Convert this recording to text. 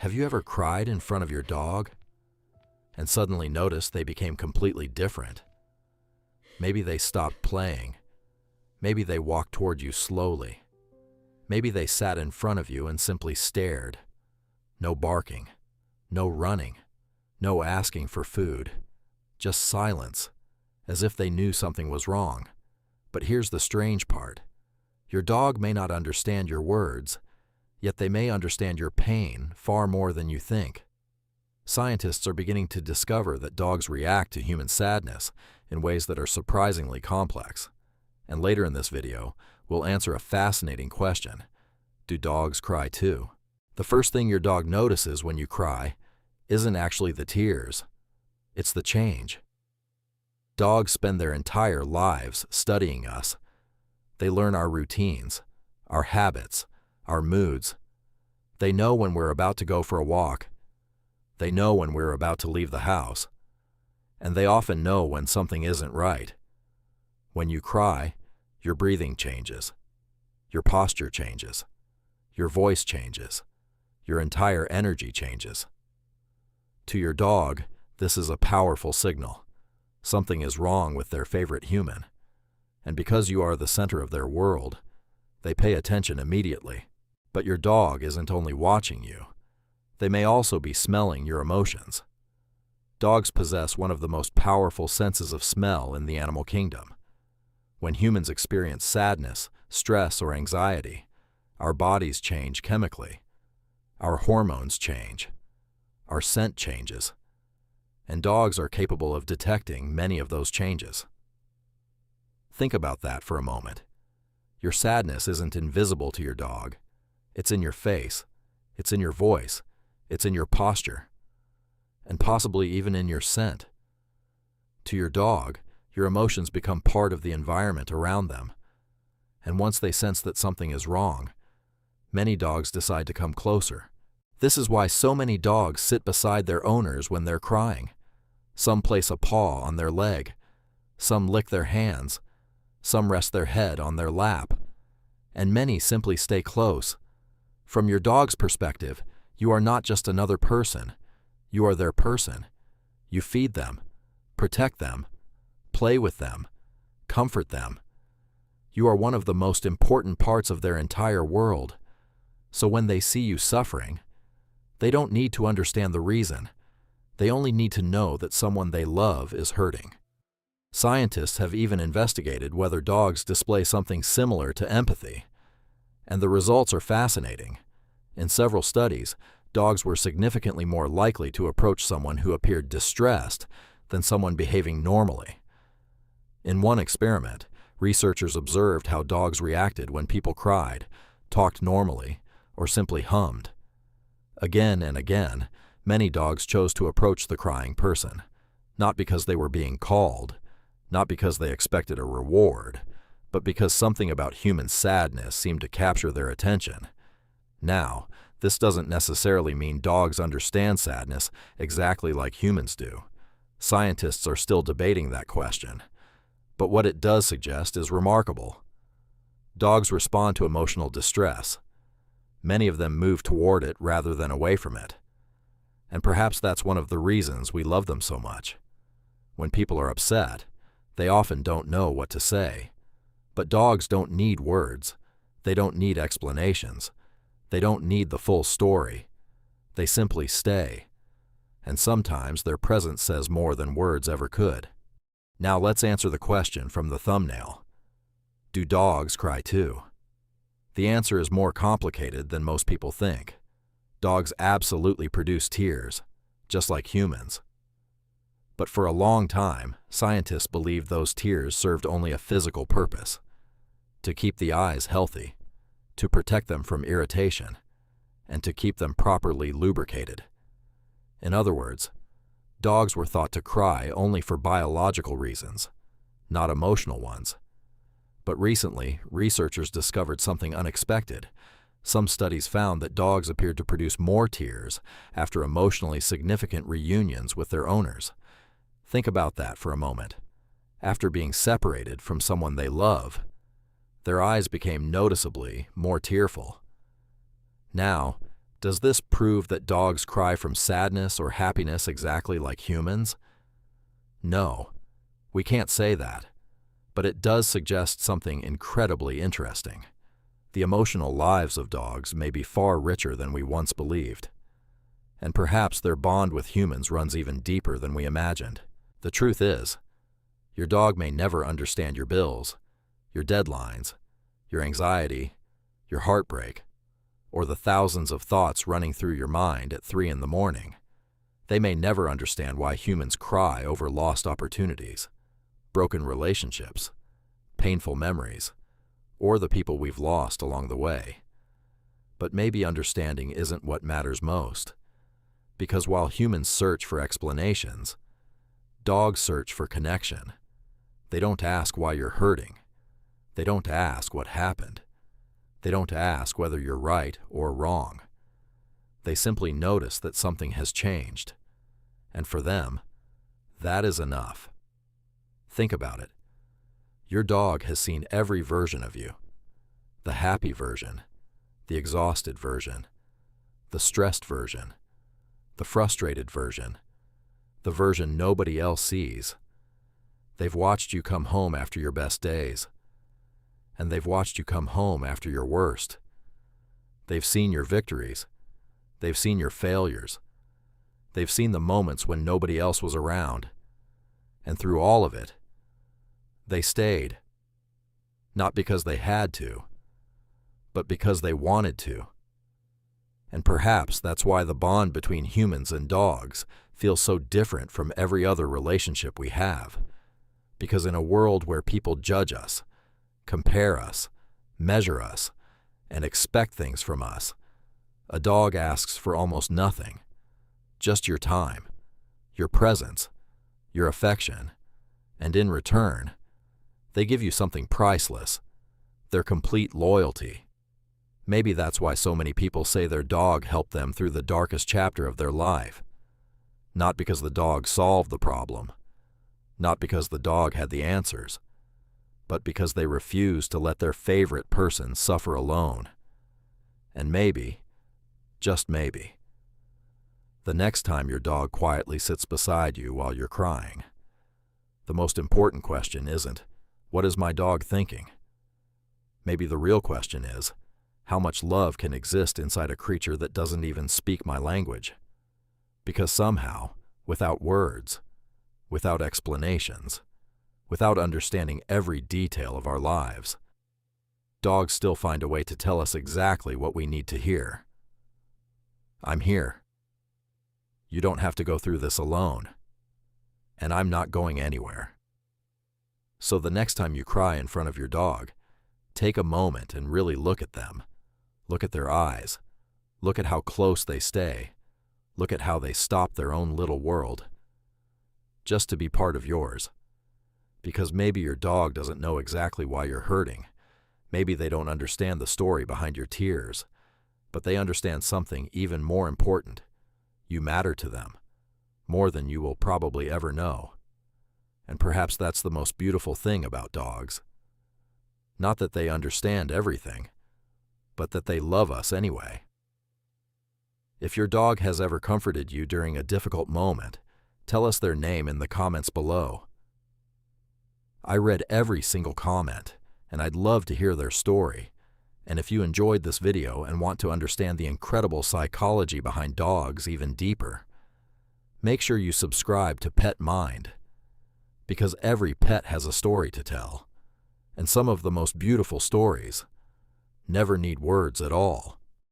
Have you ever cried in front of your dog and suddenly noticed they became completely different? Maybe they stopped playing. Maybe they walked toward you slowly. Maybe they sat in front of you and simply stared. No barking, no running, no asking for food, just silence, as if they knew something was wrong. But here's the strange part. Your dog may not understand your words, yet they may understand your pain far more than you think. Scientists are beginning to discover that dogs react to human sadness in ways that are surprisingly complex. And later in this video, we'll answer a fascinating question. Do dogs cry too? The first thing your dog notices when you cry isn't actually the tears. It's the change. Dogs spend their entire lives studying us. They learn our routines, our habits, our moods. They know when we're about to go for a walk. They know when we're about to leave the house. And they often know when something isn't right. When you cry, your breathing changes. Your posture changes. Your voice changes. Your entire energy changes. To your dog, this is a powerful signal. Something is wrong with their favorite human. And because you are the center of their world, they pay attention immediately. But your dog isn't only watching you. They may also be smelling your emotions. Dogs possess one of the most powerful senses of smell in the animal kingdom. When humans experience sadness, stress, or anxiety, our bodies change chemically. Our hormones change. Our scent changes. And dogs are capable of detecting many of those changes. Think about that for a moment. Your sadness isn't invisible to your dog. It's in your face. It's in your voice. It's in your posture. And possibly even in your scent. To your dog, your emotions become part of the environment around them. And once they sense that something is wrong, many dogs decide to come closer. This is why so many dogs sit beside their owners when they're crying. Some place a paw on their leg. Some lick their hands. Some rest their head on their lap. And many simply stay close. From your dog's perspective, you are not just another person. You are their person. You feed them, protect them, play with them, comfort them. You are one of the most important parts of their entire world. So when they see you suffering, they don't need to understand the reason. They only need to know that someone they love is hurting. Scientists have even investigated whether dogs display something similar to empathy. And the results are fascinating. In several studies, dogs were significantly more likely to approach someone who appeared distressed than someone behaving normally. In one experiment, researchers observed how dogs reacted when people cried, talked normally, or simply hummed. Again and again, many dogs chose to approach the crying person, not because they were being called, not because they expected a reward, but because something about human sadness seemed to capture their attention. Now, this doesn't necessarily mean dogs understand sadness exactly like humans do. Scientists are still debating that question. But what it does suggest is remarkable. Dogs respond to emotional distress. Many of them move toward it rather than away from it. And perhaps that's one of the reasons we love them so much. When people are upset, they often don't know what to say. But dogs don't need words. They don't need explanations. They don't need the full story. They simply stay. And sometimes their presence says more than words ever could. Now let's answer the question from the thumbnail. Do dogs cry too? The answer is more complicated than most people think. Dogs absolutely produce tears, just like humans. But for a long time, scientists believed those tears served only a physical purpose: to keep the eyes healthy, to protect them from irritation, and to keep them properly lubricated. In other words, dogs were thought to cry only for biological reasons, not emotional ones. But recently, researchers discovered something unexpected. Some studies found that dogs appeared to produce more tears after emotionally significant reunions with their owners. Think about that for a moment. After being separated from someone they love, their eyes became noticeably more tearful. Now, Does this prove that dogs cry from sadness or happiness exactly like humans? No, we can't say that, but it does suggest something incredibly interesting. The emotional lives of dogs may be far richer than we once believed, and perhaps their bond with humans runs even deeper than we imagined. The truth is, your dog may never understand your bills, your deadlines, your anxiety, your heartbreak, or the thousands of thoughts running through your mind at 3 a.m. They may never understand why humans cry over lost opportunities, broken relationships, painful memories, or the people we've lost along the way. But maybe understanding isn't what matters most, because while humans search for explanations, dogs search for connection. They don't ask why you're hurting. They don't ask what happened. They don't ask whether you're right or wrong. They simply notice that something has changed. And for them, that is enough. Think about it. Your dog has seen every version of you. The happy version, the exhausted version, the stressed version, the frustrated version, the version nobody else sees. They've watched you come home after your best days, and they've watched you come home after your worst. They've seen your victories. They've seen your failures. They've seen the moments when nobody else was around. And through all of it, they stayed. Not because they had to, but because they wanted to. And perhaps that's why the bond between humans and dogs feels so different from every other relationship we have. Because in a world where people judge us, compare us, measure us, and expect things from us, a dog asks for almost nothing. Just your time, your presence, your affection, and in return, they give you something priceless, their complete loyalty. Maybe that's why so many people say their dog helped them through the darkest chapter of their life. Not because the dog solved the problem, not because the dog had the answers, but because they refused to let their favorite person suffer alone. And maybe, just maybe, the next time your dog quietly sits beside you while you're crying, the most important question isn't, "What is my dog thinking?" Maybe the real question is, how much love can exist inside a creature that doesn't even speak my language? Because somehow, without words, without explanations, without understanding every detail of our lives, dogs still find a way to tell us exactly what we need to hear. I'm here. You don't have to go through this alone. And I'm not going anywhere. So the next time you cry in front of your dog, take a moment and really look at them. Look at their eyes. Look at how close they stay. Look at how they stop their own little world, just to be part of yours. Because maybe your dog doesn't know exactly why you're hurting. Maybe they don't understand the story behind your tears, but they understand something even more important. You matter to them, more than you will probably ever know. And perhaps that's the most beautiful thing about dogs. Not that they understand everything, but that they love us anyway. If your dog has ever comforted you during a difficult moment, tell us their name in the comments below. I read every single comment, and I'd love to hear their story. And if you enjoyed this video and want to understand the incredible psychology behind dogs even deeper, make sure you subscribe to Pet Mind, because every pet has a story to tell, and some of the most beautiful stories never need words at all.